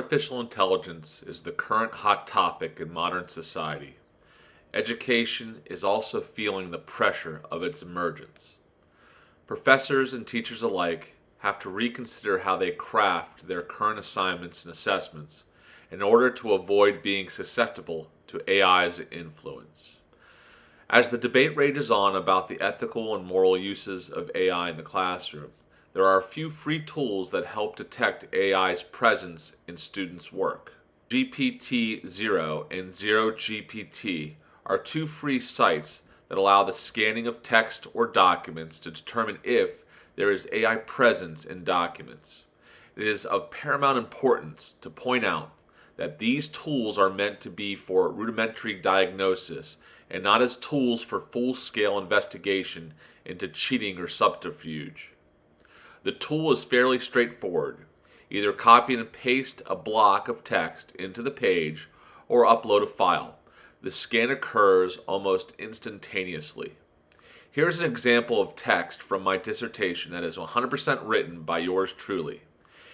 Artificial intelligence is the current hot topic in modern society. Education is also feeling the pressure of its emergence. Professors and teachers alike have to reconsider how they craft their current assignments and assessments in order to avoid being susceptible to AI's influence. As the debate rages on about the ethical and moral uses of AI in the classroom, there are a few free tools that help detect AI's presence in students' work. GPT-0 and 0GPT are two free sites that allow the scanning of text or documents to determine if there is AI presence in documents. It is of paramount importance to point out that these tools are meant to be for rudimentary diagnosis and not as tools for full-scale investigation into cheating or subterfuge. The tool is fairly straightforward. Either copy and paste a block of text into the page or upload a file. The scan occurs almost instantaneously. Here's an example of text from my dissertation that is 100% written by yours truly.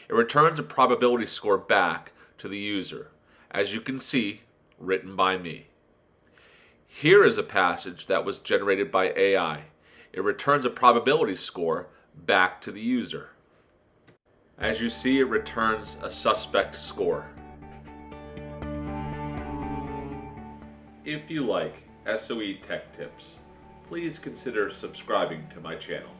It returns a probability score back to the user, as you can see, written by me. Here is a passage that was generated by AI. It returns a probability score back to the user. As you see, it returns a suspect score. If you like SOE Tech Tips, please consider subscribing to my channel.